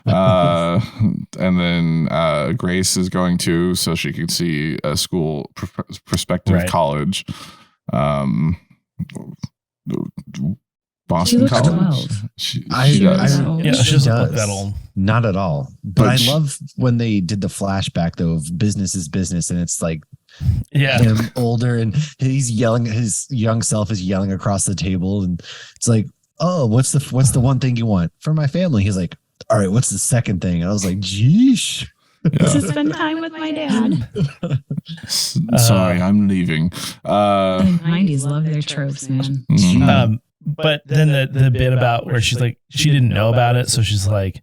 And then Grace is going too, so she can see a school prospective college. Boston She looks College. 12. She I- does. I- Yeah, She she doesn't look does. that old. Not at all. But I love when they did the flashback though of business is business, and it's like Yeah. him older and he's yelling. His young self is yelling across the table, and it's like, "Oh, what's the one thing you want for my family?" He's like, "All right, what's the second thing?" And I was like, "Geesh." To spend time with my dad. Sorry, I'm leaving. The 90s love their tropes, man. Mhm. But then the bit about where she's like, she didn't know about it, so she's like,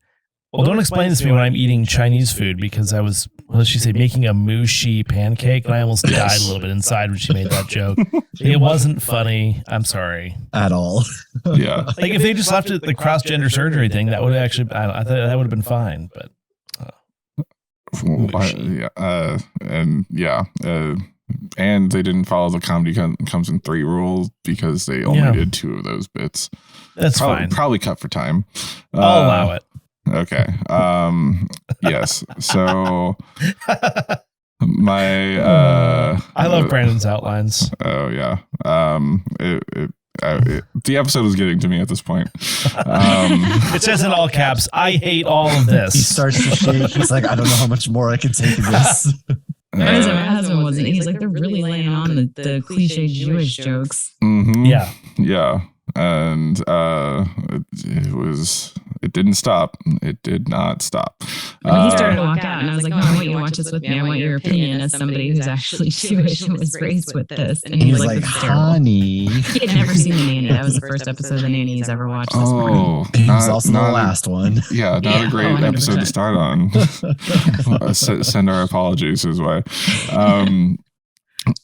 Well, don't explain this to me when I'm eating Chinese food because I was, what did she say, making a mushi pancake, and I almost died a little bit inside when she made that joke. It wasn't funny. I'm sorry. At all. Yeah. Like if they just left it the cross-gender surgery thing, that would have actually, I thought that would have been fine, but. And they didn't follow the comedy comes in 3 rule because they only did 2 of those bits. That's fine. Probably cut for time. I'll allow it. Okay. Yes. So my I love Brandon's outlines. Oh yeah. The episode is getting to me at this point. It says in all caps, "I hate all of this." He starts to shake. He's like, I don't know how much more I can take of this. My husband wasn't. He's like, they're really laying on the cliche Jewish jokes. Mm-hmm. Yeah. Yeah. And it didn't stop. It did not stop. He started to walk out, and I was like, no, I want you to watch this with me. I want your opinion as somebody who's actually Jewish and was raised with this. And he was like, honey. He had never seen The Nanny. That was the first episode of The Nanny he's ever watched. Oh, it was also the last one. Yeah, not a great episode to start on. Send our apologies his way.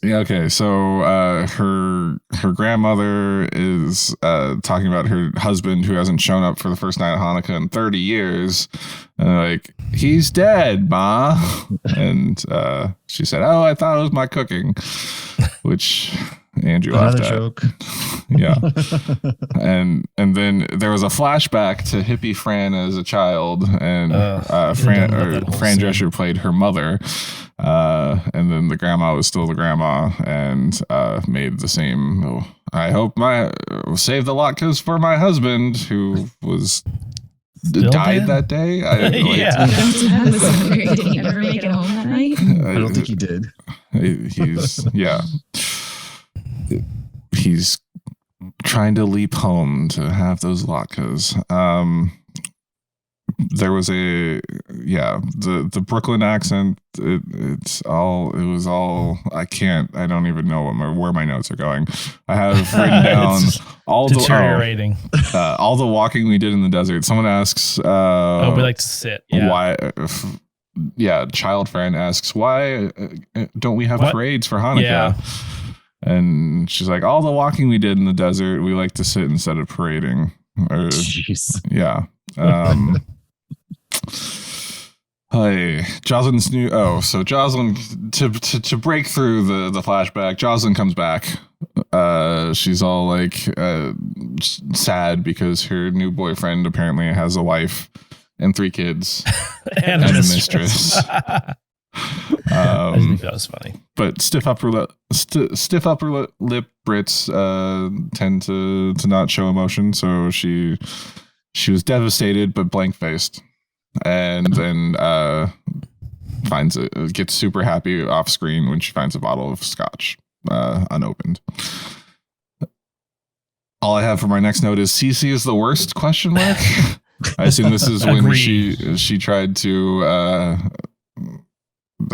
Yeah. Okay. So her grandmother is talking about her husband who hasn't shown up for the first night of Hanukkah in 30 years, and like, he's dead, Ma. And she said, "Oh, I thought it was my cooking," which Andrew laughed at. Joke. Yeah. And then there was a flashback to hippie Fran as a child, and Fran Drescher played her mother. And then the grandma was still the grandma and made the same. Oh, I hope save the latkes for my husband who was died that day. Did he ever make it home that night? I don't think he did. He's trying to leap home to have those latkes. There was the Brooklyn accent. I don't even know where my notes are going. I have written down all the walking we did in the desert. Someone asks, we like to sit. Yeah. Why? Child Fran asks, why don't we have parades for Hanukkah? Yeah. And she's like, all the walking we did in the desert, we like to sit instead of parading. Jeez. Yeah. Hi, Jocelyn's new. Oh, so Jocelyn, to break through the flashback, Jocelyn comes back. She's all like sad because her new boyfriend apparently has a wife and 3 kids and a mistress. I think that was funny. But stiff upper lip Brits tend to not show emotion, so she was devastated but blank faced. And then gets super happy off screen when she finds a bottle of scotch unopened. All I have for my next note is Cece is the worst ? I assume this is when she tried to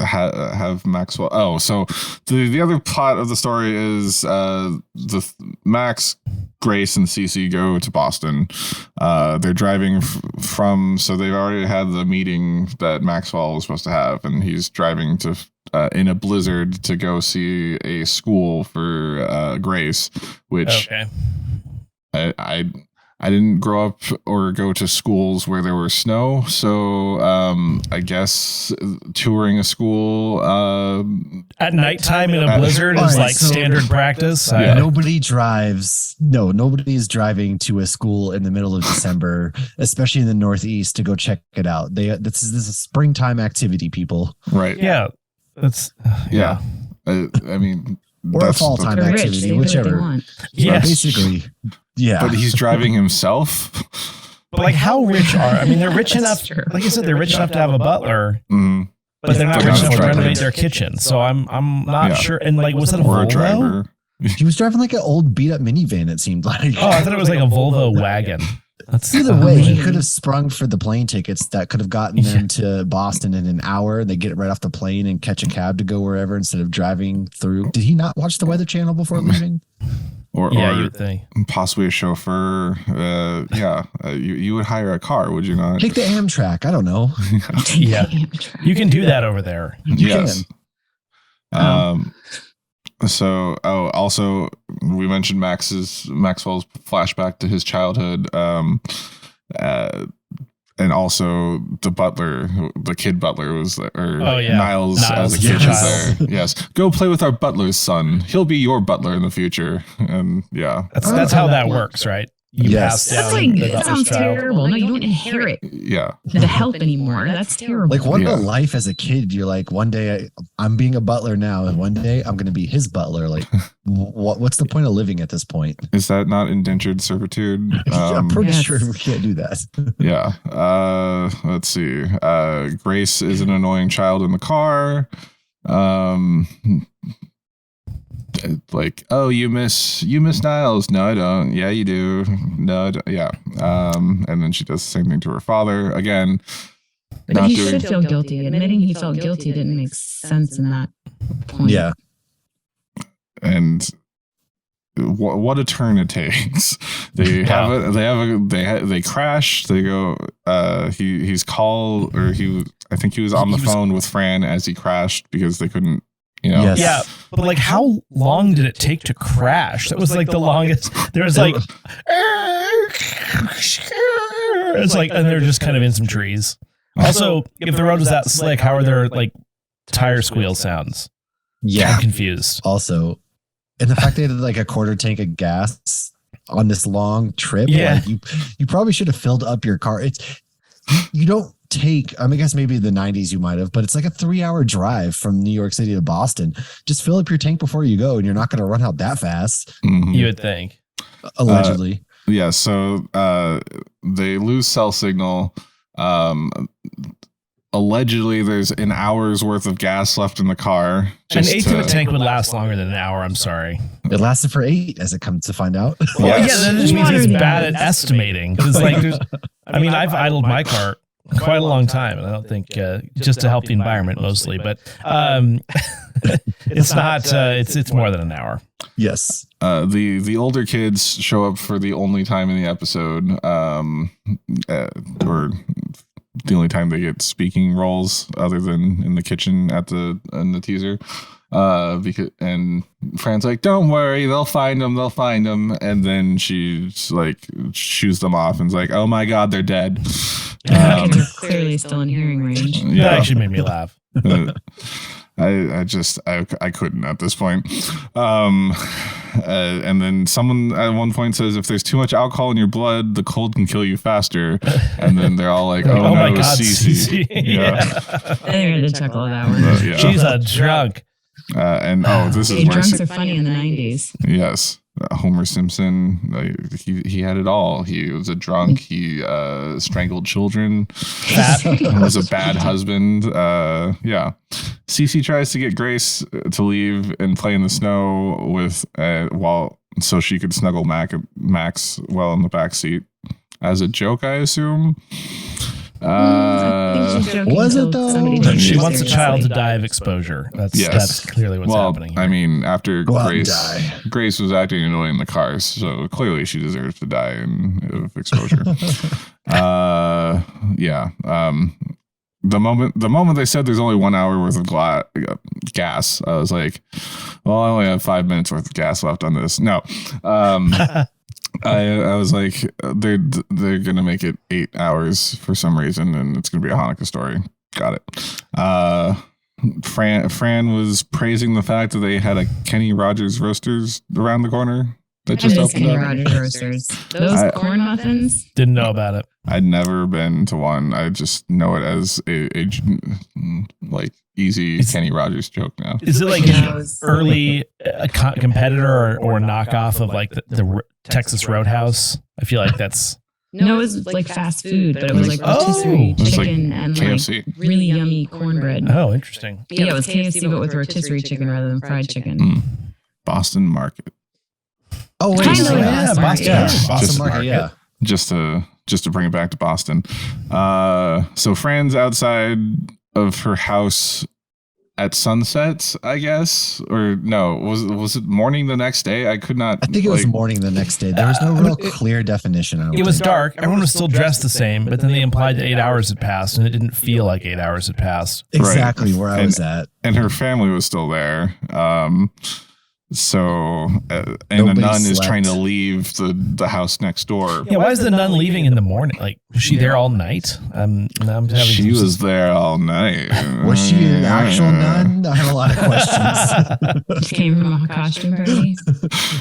have Maxwell. Oh, so the other plot of the story is Max, Grace, and Cece go to Boston. They're driving so they've already had the meeting that Maxwell was supposed to have, and he's driving to in a blizzard to go see a school for Grace, which I didn't grow up or go to schools where there was snow, so I guess touring a school at nighttime in a blizzard is standard practice. Yeah. Nobody's driving to a school in the middle of December, especially in the Northeast, to go check it out. This is a springtime activity, people. Right? Yeah, that's yeah. I mean. Or a fall time activity, whichever. Yeah, basically. Yeah. But he's driving himself. But like, how rich are? I mean, they're rich enough. Like you said, they're rich enough to have a butler, but they're not rich enough to renovate their kitchen. So I'm not sure. And like, was it a Volvo? Driver? He was driving like an old beat up minivan. It seemed like. Oh, I thought it was like a Volvo wagon. Either way, he could have sprung for the plane tickets that could have gotten them to Boston in an hour. They get right off the plane and catch a cab to go wherever instead of driving through. Did he not watch the Weather Channel before leaving? Or you would think. Possibly a chauffeur. You would hire a car, would you not? Take the Amtrak. I don't know. Yeah, you can do that over there. You Yes. can. Also, we mentioned Maxwell's flashback to his childhood. And also the kid butler was there. Niles as a kid was there. Yes. Go play with our butler's son. He'll be your butler in the future. And yeah. That's how that works, right? You pass down. That's like, that sounds terrible. No, you don't inherit the help anymore. That's terrible. Like what a life as a kid. You're like, one day I'm being a butler now, and one day I'm going to be his butler. Like, what's the point of living at this point? Is that not indentured servitude? I'm pretty sure we can't do that. Yeah. Let's see. Grace is an annoying child in the car. Like, oh, you miss Niles. No, I don't. Yeah, you do. No, I don't. Yeah. And then she does the same thing to her father again. But he should feel guilty. Admitting he felt guilty didn't make sense in that point. Yeah. And what a turn it takes. They crash. They go. He's called, or I think he was on the phone with Fran as he crashed because they couldn't. Yes. Yeah, but like, how long did it take to crash? That was like the longest. There was like, it's like, and they're just kind of in some trees. Also, if the road was that slick, how are there like tire squeal sounds? Yeah, I'm confused. Also, and the fact they had like a quarter tank of gas on this long trip. Yeah, like, you probably should have filled up your car. You don't take, I mean, I guess maybe the 90s you might have, but it's like a 3-hour drive from New York City to Boston. Just fill up your tank before you go, and you're not going to run out that fast. Mm-hmm. You would think. Allegedly. So they lose cell signal. Allegedly, there's an hour's worth of gas left in the car. An eighth of a tank would last longer than an hour. I'm sorry. It lasted for 8, as it comes to find out. Well, yeah, that just means he's bad at estimating. Because, like, I mean, I've idled my car quite a long time, and I don't think just to help the environment mostly, but it's not. It's more than an hour. Yes. The older kids show up for the only time in the episode, or the only time they get speaking roles other than in the kitchen in the teaser. And Fran's like, don't worry, they'll find them, and then she's like shoos them off and's like, oh my god, they're dead. They're clearly still in hearing range. Yeah. That actually made me laugh. I couldn't at this point. And then someone at one point says, if there's too much alcohol in your blood, the cold can kill you faster. And then they're all like, oh no, my god, Cece. Yeah. I heard the chuckle of that one. Yeah. She's a drunk. And this is where drunks are funny in the 90s. Yes. Homer Simpson, he had it all. He was a drunk. He strangled children. Was a bad husband. Yeah. Cece tries to get Grace to leave and play in the snow with so she could snuggle Max while in the back seat as a joke, I assume. Was it though? She wants a child to die of exposure. That's clearly what's happening here. I mean, after Grace was acting annoying in the car, so clearly she deserves to die of exposure. Yeah. The moment they said there's only 1 hour worth of gas, I was like, well, I only have 5 minutes worth of gas left on this. No. I was like, they're gonna make it 8 hours for some reason, and it's gonna be a Hanukkah story. Got it. Fran was praising the fact that they had a Kenny Rogers Roasters around the corner. That just opened Kenny up. Rogers Roasters. Those corn muffins. Didn't know about it. I'd never been to one. I just know it as a like easy Kenny Rogers joke now. Is it like early competitor or knockoff of like the Texas Roadhouse? I feel like that's. No, it was like fast food, but it was like rotisserie chicken and KFC. Like really yummy cornbread. Oh, interesting. Yeah, it was KFC, but with rotisserie chicken rather than fried chicken. Boston Market. Oh, wait. Boston Market. Yeah. Just to bring it back to Boston. So Fran's outside of her house at sunset, I guess, or no, was it morning the next day? I could not. I think it was morning the next day. There was no real clear definition. It was dark. Everyone was still dressed the same, but then they implied that 8 hours had passed, and it didn't feel like 8 hours had passed. Exactly where I was at. And her family was still there. So, and Nobody a nun is slept. trying to leave the house next door. Yeah, why is the nun leaving in the morning? Like, was she there all night? She was there all night. Was she an actual nun? I have a lot of questions. Came from a costume party.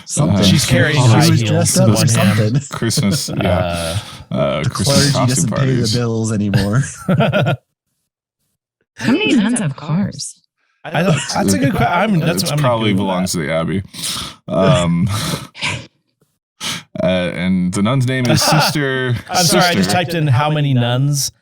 Something. She's carrying She high was heels dressed in up one or hand. something. Christmas, yeah. The Christmas clergy costume doesn't pay the parties. bills anymore. How many nuns have cars? That's a good question. It probably belongs to the abbey. And the nun's name is Sister. I'm sorry, I just typed in how many nuns,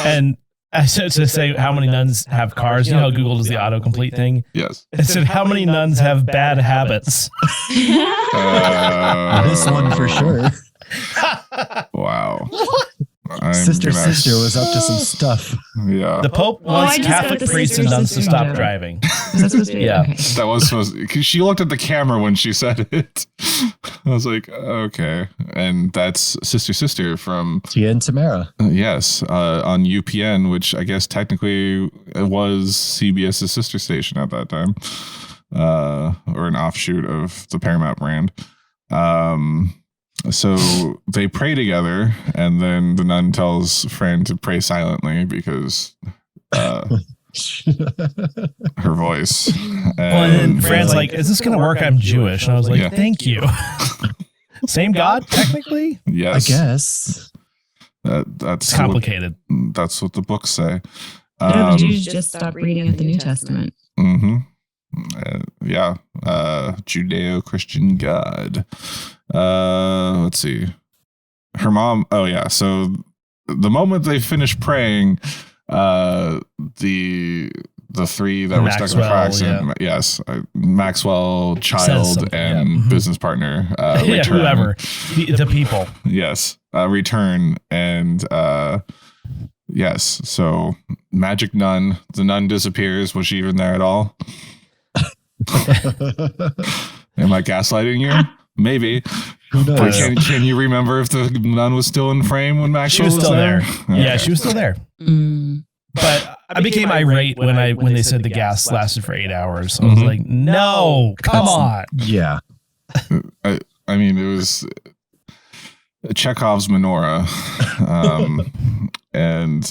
and I said to say how many nuns have cars. You know how Google does the autocomplete thing? Yes. It said how many nuns have bad habits. This one for sure. Wow. Sister was up to some stuff. Yeah. The Pope wants Catholic priests and nuns to stop driving. Is that supposed to be? Yeah. Okay. That was supposed because she looked at the camera when she said it. I was like, okay. And that's Sister from Tia and Tamara. yes, on UPN, which I guess technically was CBS's sister station at that time, or an offshoot of the Paramount brand. So they pray together, and then the nun tells Fran to pray silently because her voice. And Fran's like, is this going to work? I'm Jewish. And I was like, Yeah. thank you. Same God, technically? yes, I guess. that's Complicated. That's what the books say. No, the Jews just stopped reading at the New Testament. Mm-hmm. Yeah. Judeo-Christian God. Let's see. Her mom. Oh yeah. So the moment they finish praying, the three that were stuck in the cracks, and yes, Maxwell, child, and business partner, return. Whoever, the people. Yes, return and yes. So magic nun. The nun disappears. Was she even there at all? Am I gaslighting you? Maybe. Who knows? Can you remember if the nun was still in frame when Maxwell She was still there. Okay. Yeah, she was still there. But I became irate when they said the gas lasted for 8 hours. I was like, no, come on. Yeah. I mean, it was Chekhov's menorah. And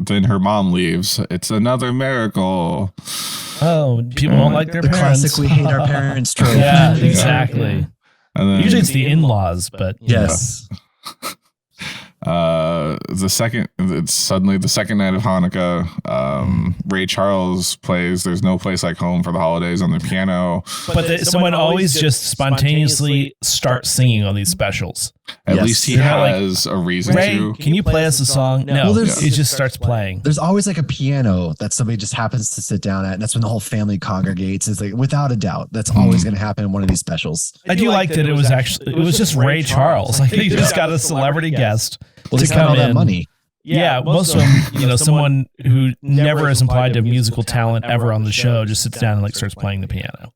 then her mom leaves. It's another miracle. Oh, people don't like their The parents. classic we hate our parents trope. Yeah, exactly. And then, Usually it's the in-laws, but Yes. it's suddenly the second night of Hanukkah. Ray Charles plays "There's No Place Like Home" for the holidays on the piano. But someone always just spontaneously starts singing on these specials. At Yes. least he They're not like, has a reason Ray, to. can you play us a song? No, Well, it just starts playing. There's always like a piano that somebody just happens to sit down at, and that's when the whole family congregates. It's like, without a doubt, that's always going to happen in one of these specials. I do like that it was just Ray Charles. Like they just got a celebrity guest Well, to they got all come that in. money. Yeah, most of them, someone who never is implied to have musical talent ever on the show just sits down and like starts playing the piano.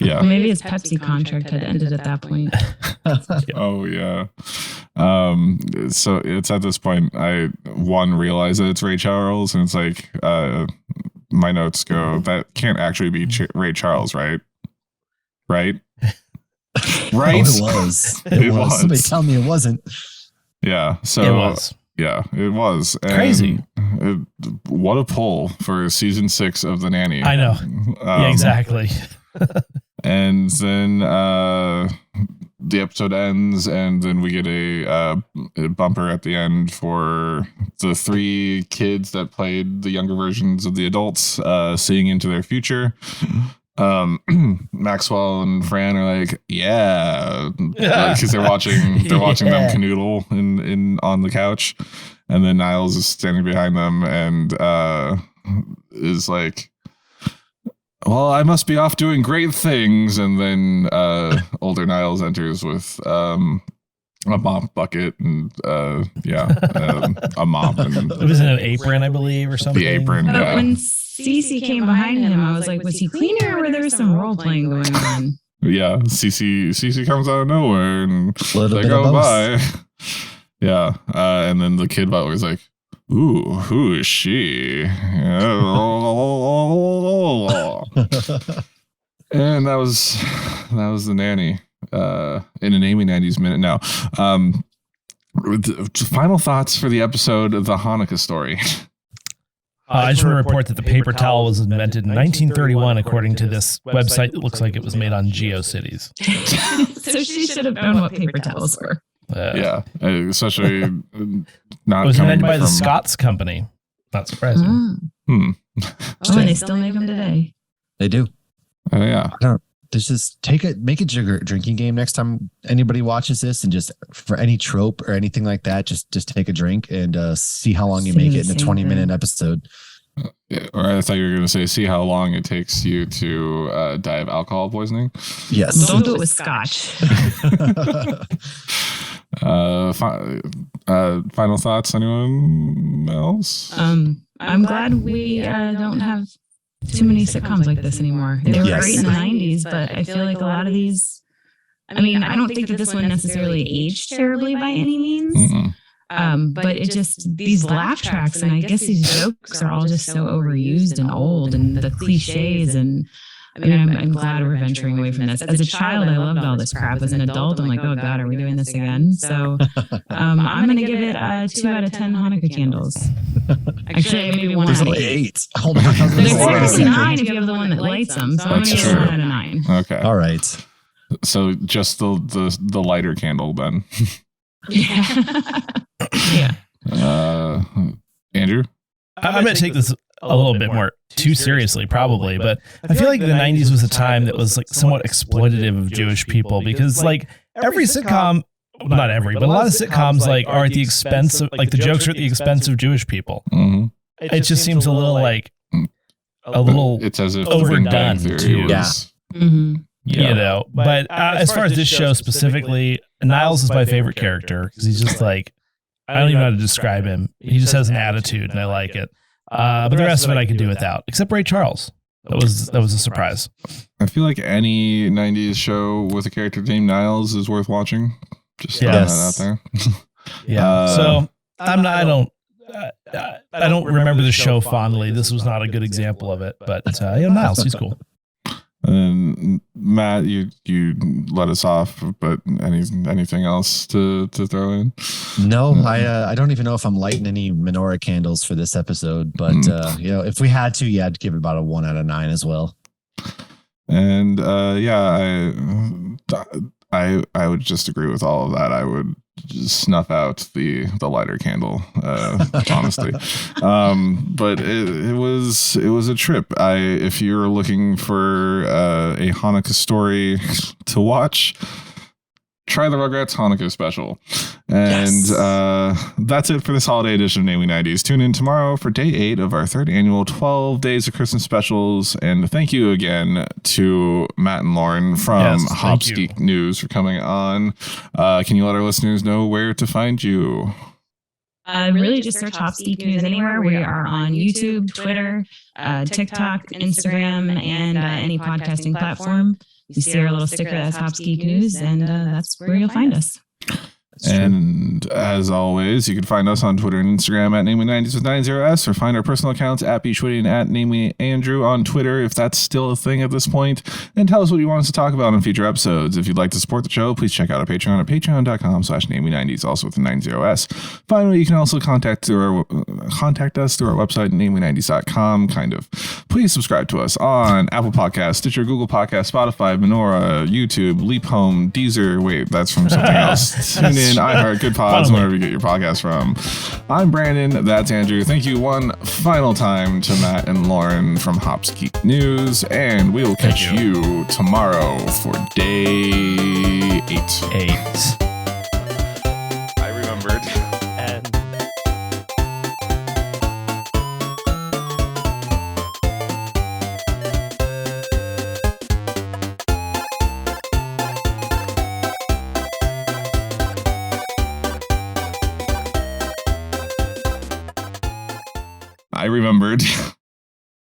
Yeah. Well, maybe his Pepsi contract had ended at that point. Oh yeah. So it's at this point I realize that it's Ray Charles, and it's like my notes go, that can't actually be Ray Charles, right? Right? Right? Oh, it was. It was. Somebody tell me it wasn't. Yeah. So It was. Yeah, it was. And Crazy. What a pull for season 6 of The Nanny. I know. Yeah, exactly. And then the episode ends, and then we get a bumper at the end for the 3 kids that played the younger versions of the adults seeing into their future. Maxwell and Fran are like, yeah, because they're watching them canoodle in on the couch, and then Niles is standing behind them and is like, well, I must be off doing great things. And then older Niles enters with a mop bucket and a mop. And It was in an apron, I believe, or something. the apron. But Yeah. when Cece came behind him, I was like, was he cleaner or there was some role playing going on? Yeah, Cece comes out of nowhere and they go by. Yeah, and then the kid butler was like, "Ooh, who is she?" And that was the nanny. In an Amy 90s minute now. Final thoughts for the episode of the Hanukkah Story. I just want to report that the paper towel was invented in 1931, according to this website. It looks like it was made on GeoCities. So she should have known what paper towels were. Yeah, especially not. It was invented by the from Scott's company. Not surprising. Oh, and they still make them today. They do. Yeah. Just make it a drinking game next time anybody watches this, and just for any trope or anything like that, just take a drink and see how long you make it in a 20-minute episode. Or I thought you were going to say, see how long it takes you to die of alcohol poisoning. Yes. Don't do it with scotch. Final thoughts, anyone else? I'm glad we don't have too many sitcoms like this anymore. They were great in the 90s, but I feel like a lot of these, I mean, I don't think that this one necessarily aged terribly by any means. But it just, these laugh tracks, and I guess these jokes are all just so overused and old, and the cliches. And I mean, I'm glad we're venturing away from this. As a child, I loved all this crap. As an adult, I'm like, oh God, are we doing this again? So I'm going to give it 2 out of 10 Hanukkah candles. Actually, maybe 1 out of 8. 8. Hold on. There's 9 if you have the one that lights them. So I'm going to give it 1 out of 9. Okay. All right. So just the lighter candle then. Yeah. Andrew? I'm going to take this a little bit more too seriously, probably, but I feel like the 90s was a time that was like somewhat exploitative of Jewish people, because like every sitcom, not every, but a lot of sitcoms like are at the expense of, like, the jokes are at the expense of Jewish people. Mm-hmm. It just seems a little like it's as if overdone too. Yeah. Mm-hmm. You know, but as far as this show specifically, Niles is my favorite character because he's just like, I don't even know how to describe him. He just has an attitude, and I like it. But the rest of it I could do without, except Ray Charles. That was a surprise. I feel like any 90s show with a character named Niles is worth watching. Just throwing that out there. Yeah. So I don't remember the show fondly. This was not a good example of it, but Niles, he's cool. And Matt, you let us off, but anything else to throw in? No, I don't even know if I'm lighting any menorah candles for this episode, but if we had to, I'd give it about a 1 out of 9 as well. And I would just agree with all of that. I would just snuff out the lighter candle, honestly. But it was a trip. If you're looking for a Hanukkah story to watch, try the Rugrats Hanukkah special. And that's it for this holiday edition of Namely 90s. Tune in tomorrow for day 8 of our 3rd annual 12 Days of Christmas specials. And thank you again to Matt and Lauren from hopsgeeknews for coming on. Can you let our listeners know where to find you? Really just search hopsgeeknews anywhere. We are on YouTube, Twitter, TikTok, Instagram, and any podcasting platform. You see our little sticker that's hopsgeeknews, and that's where you'll find us. And as always, you can find us on Twitter and Instagram at Namely90s with 90s, or find our personal accounts at Beachwitty and at Namely Andrew on Twitter, if that's still a thing at this point. And tell us what you want us to talk about in future episodes. If you'd like to support the show, please check out our Patreon at patreon.com/Namely90s, also with the 90s. Finally, you can also contact us through our website, Namely90s.com, Please subscribe to us on Apple Podcasts, Stitcher, Google Podcasts, Spotify, Menorah, YouTube, Leap Home, Deezer. Wait, that's from something else. Tune in, iHeart, Good Pods, wherever you get your podcast from. I'm Brandon. That's Andrew. Thank you one final time to Matt and Lauren from hopsgeeknews, and we will catch you tomorrow for day 8. I remembered. I remembered.